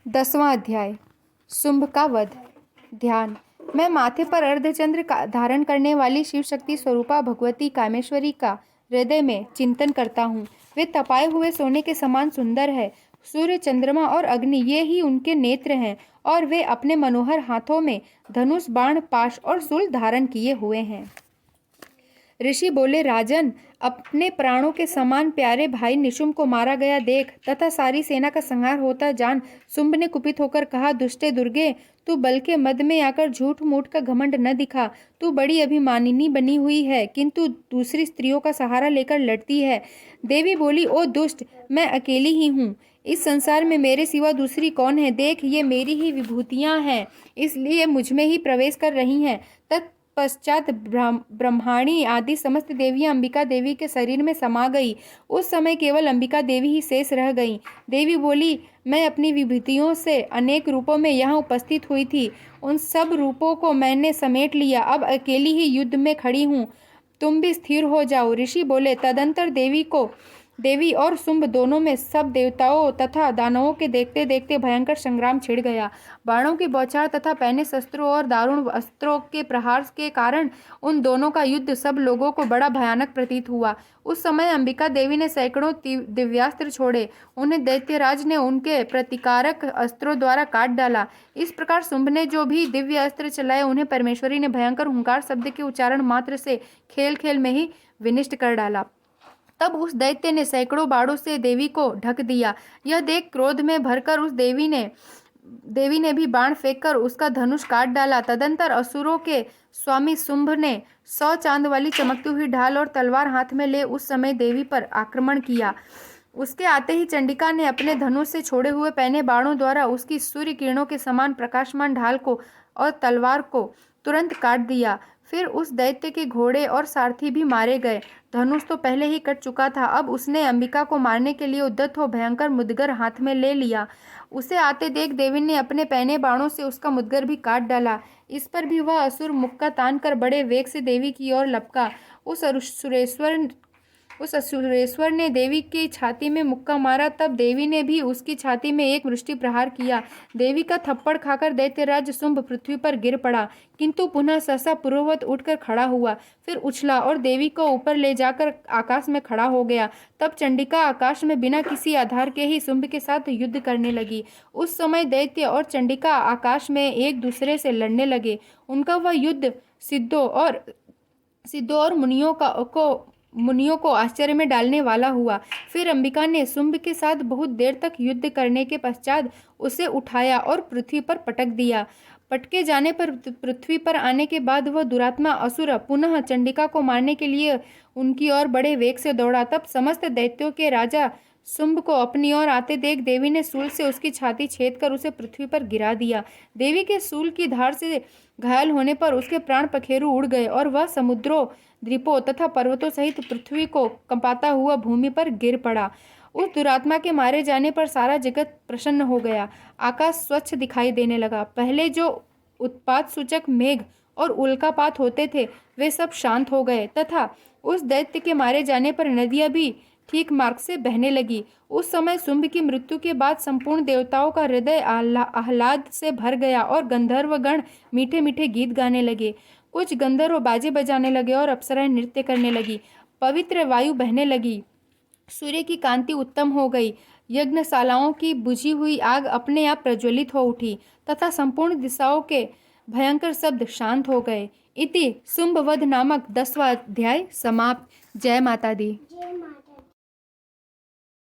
10वां अध्याय शुंभ का वध। ध्यान। मैं माथे पर अर्धचंद्र धारण करने वाली शिव शक्ति स्वरूपा भगवती कामेश्वरी का हृदय में चिंतन करता हूँ। वे तपाए हुए सोने के समान सुंदर है। सूर्य, चंद्रमा और अग्नि ये ही उनके नेत्र हैं और वे अपने मनोहर हाथों में धनुष, बाण, पाश और शूल धारण किए हुए हैं। ऋषि बोले, राजन, अपने प्राणों के समान प्यारे भाई निशुंभ को मारा गया देख तथा सारी सेना का संहार होता जान शुंभ ने कुपित होकर कहा, दुष्टे दुर्गे, तू बल के मद में आकर झूठ मूठ का घमंड न दिखा। तू बड़ी अभिमानिनी बनी हुई है, किंतु दूसरी स्त्रियों का सहारा लेकर लड़ती है। देवी बोली, ओ दुष्ट, मैं अकेली ही हूँ। इस संसार में मेरे सिवा दूसरी कौन है? देख, ये मेरी ही विभूतियाँ हैं, इसलिए मुझ में ही प्रवेश कर रही हैं। पश्चात ब्रह्माणी आदि समस्त देवियां अंबिका देवी के शरीर में समा गई। उस समय केवल अंबिका देवी ही शेष रह गईं। देवी बोली, मैं अपनी विभूतियों से अनेक रूपों में यहाँ उपस्थित हुई थी, उन सब रूपों को मैंने समेट लिया, अब अकेली ही युद्ध में खड़ी हूँ, तुम भी स्थिर हो जाओ। ऋषि बोले, तदंतर देवी और शुंभ दोनों में सब देवताओं तथा दानवों के देखते देखते भयंकर संग्राम छिड़ गया। बाणों की बौछार तथा पहने शस्त्रों और दारुण अस्त्रों के प्रहार के कारण उन दोनों का युद्ध सब लोगों को बड़ा भयानक प्रतीत हुआ। उस समय अंबिका देवी ने सैकड़ों दिव्यास्त्र छोड़े। उन्हें दैत्यराज ने उनके प्रतिकारक अस्त्रों द्वारा काट डाला। इस प्रकार शुंभ ने जो भी दिव्य अस्त्र चलाए, उन्हें परमेश्वरी ने भयंकर हुंकार शब्द के उच्चारण मात्र से खेल खेल में ही विनिष्ट कर डाला। तब उस दैत्य ने सैकड़ों बाणों से देवी को ढक दिया। यह देख क्रोध में भरकर उस देवी ने भी बाण फेंककर उसका धनुष काट डाला। तदंतर असुरों के स्वामी शुंभ ने 100 चांद वाली चमकती हुई ढाल और तलवार हाथ में ले उस समय देवी पर आक्रमण किया। उसके आते ही चंडिका ने अपने धनुष से छोड़े हुए पहने बाणों द्वारा उसकी सूर्य किरणों के समान प्रकाशमान ढाल को और तलवार को तुरंत काट दिया। फिर उस दैत्य के घोड़े और सारथी भी मारे गए। धनुष तो पहले ही कट चुका था, अब उसने अंबिका को मारने के लिए उद्यत हो भयंकर मुदगर हाथ में ले लिया। उसे आते देख देवी ने अपने पहने बाणों से उसका मुदगर भी काट डाला। इस पर भी वह असुर मुक्का तान कर बड़े वेग से देवी की ओर लपका। उस असुरेश्वर ने देवी की छाती में मुक्का मारा। तब देवी ने भी उसकी छाती में एक मुष्टि प्रहार किया। देवी का थप्पड़ खाकर दैत्यराज शुंभ पृथ्वी पर गिर पड़ा, किंतु पुनः सहसा पूर्ववत उठकर खड़ा हुआ, फिर उछला और देवी को ऊपर ले जाकर आकाश में खड़ा हो गया। तब चंडिका आकाश में बिना किसी आधार के ही शुंभ के साथ युद्ध करने लगी। उस समय दैत्य और चंडिका आकाश में एक दूसरे से लड़ने लगे। उनका वह युद्ध सिद्धों और मुनियों को आश्चर्य में डालने वाला हुआ। फिर अंबिका ने शुंभ के साथ बहुत देर तक युद्ध करने के पश्चात उसे उठाया और पृथ्वी पर पटक दिया। पटके जाने पर पृथ्वी पर आने के बाद वह दुरात्मा असुर पुनः चंडिका को मारने के लिए उनकी ओर बड़े वेग से दौड़ा। तब समस्त दैत्यों के राजा शुंभ को अपनी ओर आते देख देवी ने शूल से उसकी छाती छेद कर उसे पृथ्वी पर गिरा दिया। देवी के शूल की धार से घायल होने पर उसके प्राण पखेरु उड़ गए और वह समुद्रों, द्वीपों तथा पर्वतों सहित पृथ्वी को कंपाता हुआ भूमि पर गिर पड़ा। उस दुरात्मा के मारे जाने पर सारा जगत प्रसन्न हो गया। आकाश स्वच्छ दिखाई देने लगा। पहले जो उत्पात सूचक मेघ और उल्कापात होते थे, वे सब शांत हो गए तथा उस दैत्य के मारे जाने पर नदियां भी ठीक मार्ग से बहने लगी। उस समय शुंभ की मृत्यु के बाद संपूर्ण देवताओं का हृदय आह्लाद से भर गया और गंधर्वगण मीठे मीठे गीत गाने लगे। कुछ गंधर्व बाजे बजाने लगे और अप्सराएं नृत्य करने लगी। पवित्र वायु बहने लगी। सूर्य की कांति उत्तम हो गई। यज्ञशालाओं की बुझी हुई आग अपने आप प्रज्वलित हो उठी तथा संपूर्ण दिशाओं के भयंकर शब्द शांत हो गए। इति शुंभवध नामक 10वां अध्याय समाप्त। जय माता दी।